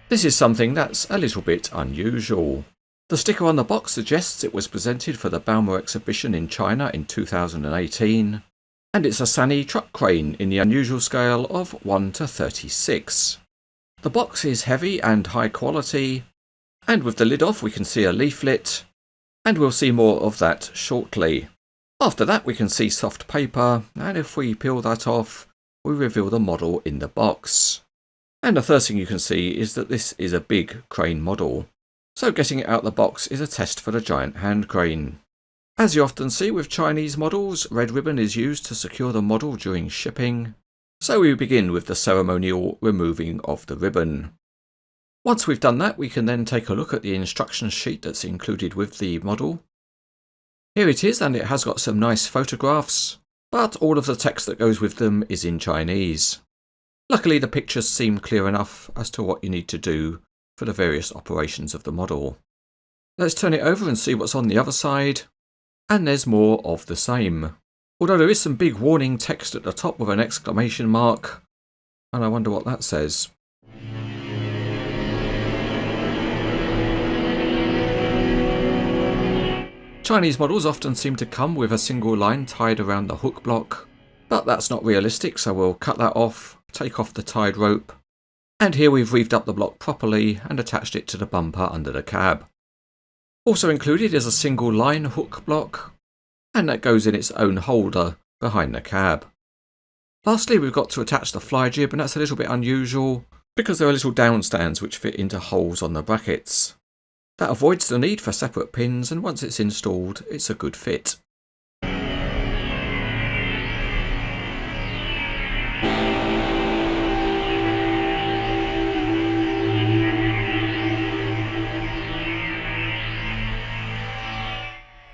This is something that's a little bit unusual. The sticker on the box suggests it was presented for the Bauma exhibition in China in 2018, and it's a Sany truck crane in the unusual scale of 1:36. The box is heavy and high quality, and with the lid off we can see a leaflet, and we'll see more of that shortly. After that we can see soft paper, and if we peel that off, we reveal the model in the box. And the first thing you can see is that this is a big crane model, so getting it out the box is a test for the giant hand crane. As you often see with Chinese models, red ribbon is used to secure the model during shipping, so we begin with the ceremonial removing of the ribbon. Once we've done that, we can then take a look at the instruction sheet that's included with the model. Here it is, and it has got some nice photographs, but all of the text that goes with them is in Chinese. Luckily the pictures seem clear enough as to what you need to do for the various operations of the model. Let's turn it over and see what's on the other side, and there's more of the same. Although there is some big warning text at the top with an exclamation mark, and I wonder what that says. Chinese models often seem to come with a single line tied around the hook block, but that's not realistic, so we'll cut that off, take off the tied rope, and here we've reeved up the block properly and attached it to the bumper under the cab. Also included is a single line hook block, and that goes in its own holder behind the cab. Lastly, we've got to attach the fly jib, and that's a little bit unusual because there are little down stands which fit into holes on the brackets. That avoids the need for separate pins, and once it's installed, it's a good fit.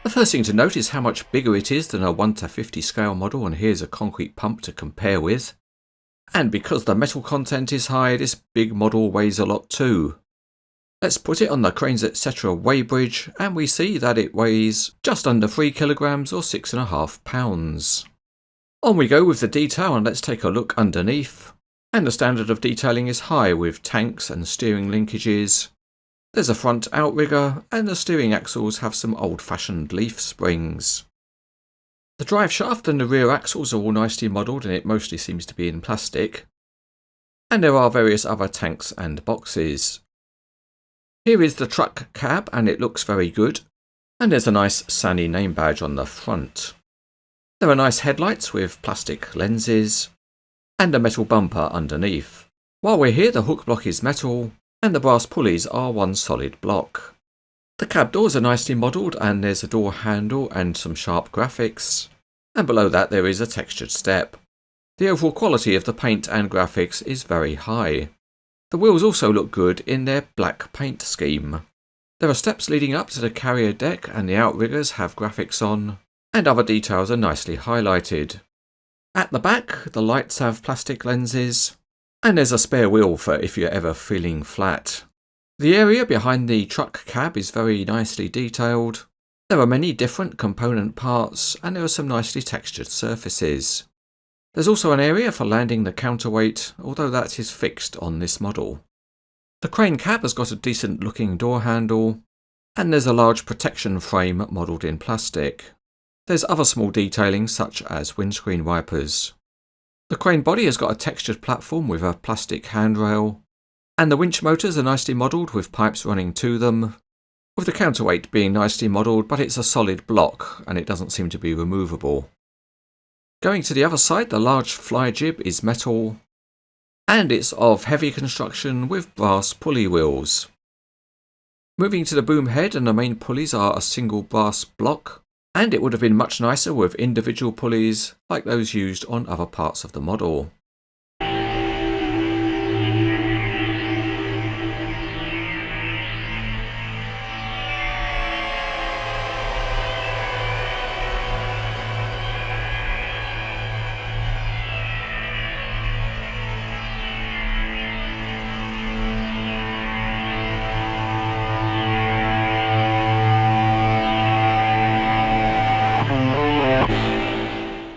The first thing to note is how much bigger it is than a 1:50 scale model, and here's a concrete pump to compare with. And because the metal content is high, this big model weighs a lot too. Let's put it on the Cranes Etc. weighbridge, and we see that it weighs just under 3 kilograms or 6.5 pounds. On we go with the detail, and let's take a look underneath. And the standard of detailing is high with tanks and steering linkages. There's a front outrigger, and the steering axles have some old-fashioned leaf springs. The drive shaft and the rear axles are all nicely modelled, and it mostly seems to be in plastic. And there are various other tanks and boxes. Here is the truck cab, and it looks very good, and there's a nice Sany name badge on the front. There are nice headlights with plastic lenses, and a metal bumper underneath. While we're here, the hook block is metal, and the brass pulleys are one solid block. The cab doors are nicely modelled, and there's a door handle and some sharp graphics, and below that there is a textured step. The overall quality of the paint and graphics is very high. The wheels also look good in their black paint scheme. There are steps leading up to the carrier deck, and the outriggers have graphics on, and other details are nicely highlighted. At the back, the lights have plastic lenses, and there's a spare wheel for if you're ever feeling flat. The area behind the truck cab is very nicely detailed. There are many different component parts, and there are some nicely textured surfaces. There's also an area for landing the counterweight, although that is fixed on this model. The crane cab has got a decent looking door handle, and there's a large protection frame modelled in plastic. There's other small detailing such as windscreen wipers. The crane body has got a textured platform with a plastic handrail, and the winch motors are nicely modelled with pipes running to them, with the counterweight being nicely modelled, but it's a solid block and it doesn't seem to be removable. Going to the other side, the large fly jib is metal, and it's of heavy construction with brass pulley wheels. Moving to the boom head, and the main pulleys are a single brass block, and it would have been much nicer with individual pulleys like those used on other parts of the model.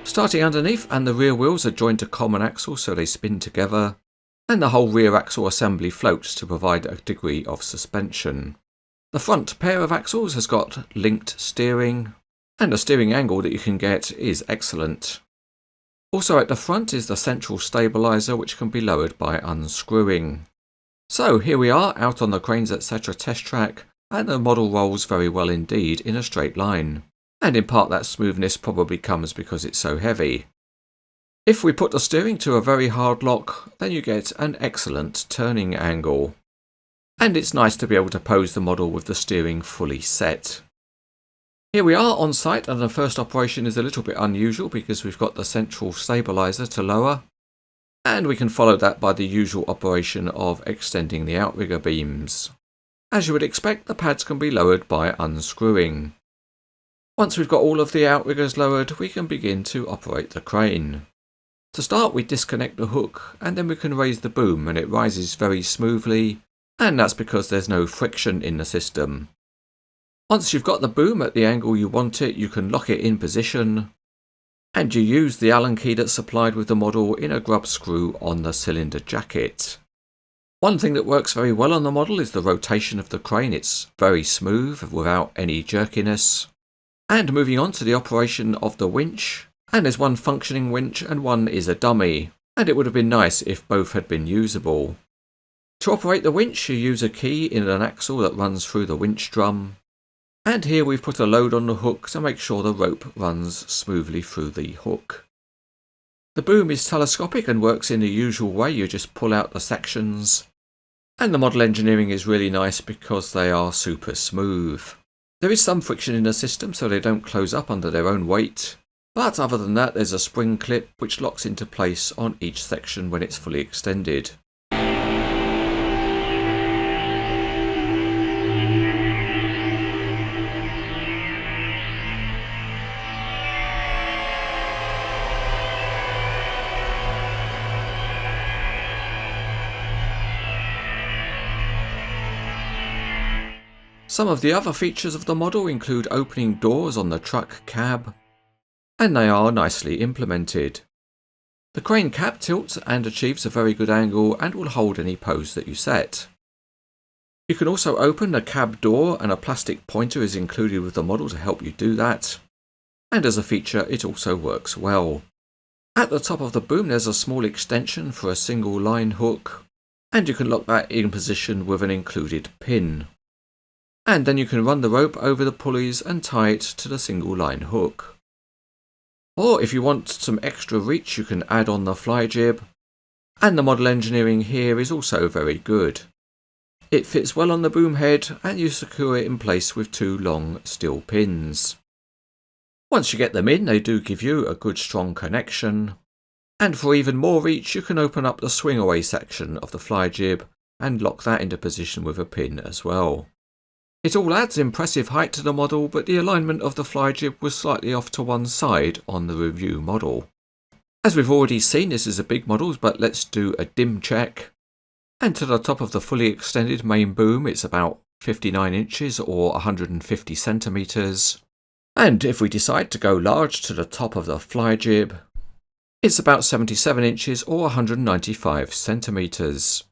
Starting underneath, and the rear wheels are joined to common axle so they spin together, and the whole rear axle assembly floats to provide a degree of suspension. The front pair of axles has got linked steering, and the steering angle that you can get is excellent. Also at the front is the central stabiliser, which can be lowered by unscrewing. So here we are out on the Cranes etc. test track, and the model rolls very well indeed in a straight line. And in part that smoothness probably comes because it's so heavy. If we put the steering to a very hard lock, then you get an excellent turning angle. And it's nice to be able to pose the model with the steering fully set. Here we are on site, and the first operation is a little bit unusual because we've got the central stabiliser to lower. And we can follow that by the usual operation of extending the outrigger beams. As you would expect, the pads can be lowered by unscrewing. Once we've got all of the outriggers lowered, we can begin to operate the crane. To start, we disconnect the hook, and then we can raise the boom, and it rises very smoothly, and that's because there's no friction in the system. Once you've got the boom at the angle you want it, you can lock it in position, and you use the Allen key that's supplied with the model in a grub screw on the cylinder jacket. One thing that works very well on the model is the rotation of the crane. It's very smooth without any jerkiness. And moving on to the operation of the winch, and there's one functioning winch and one is a dummy, and it would have been nice if both had been usable. To operate the winch, you use a key in an axle that runs through the winch drum, and here we've put a load on the hook to make sure the rope runs smoothly through the hook. The boom is telescopic and works in the usual way. You just pull out the sections, and the model engineering is really nice because they are super smooth. There is some friction in the system so they don't close up under their own weight, but other than that there's a spring clip which locks into place on each section when it's fully extended. Some of the other features of the model include opening doors on the truck cab, and they are nicely implemented. The crane cab tilts and achieves a very good angle and will hold any pose that you set. You can also open the cab door, and a plastic pointer is included with the model to help you do that, and as a feature it also works well. At the top of the boom there's a small extension for a single line hook, and you can lock that in position with an included pin. And then you can run the rope over the pulleys and tie it to the single line hook. Or if you want some extra reach, you can add on the fly jib, and the model engineering here is also very good. It fits well on the boom head, and you secure it in place with two long steel pins. Once you get them in, they do give you a good strong connection, and for even more reach you can open up the swing away section of the fly jib and lock that into position with a pin as well. It all adds impressive height to the model, but the alignment of the fly jib was slightly off to one side on the review model. As we've already seen, this is a big model, but let's do a dim check. And to the top of the fully extended main boom, it's about 59 inches or 150 centimetres. And if we decide to go large to the top of the fly jib, it's about 77 inches or 195 centimetres.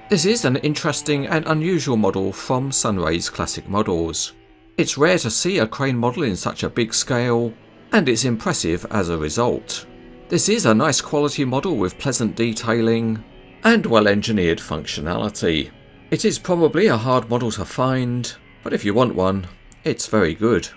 This is an interesting and unusual model from Sunraise classic models. It's rare to see a crane model in such a big scale, and it's impressive as a result. This is a nice quality model with pleasant detailing and well engineered functionality. It is probably a hard model to find, but if you want one, it's very good.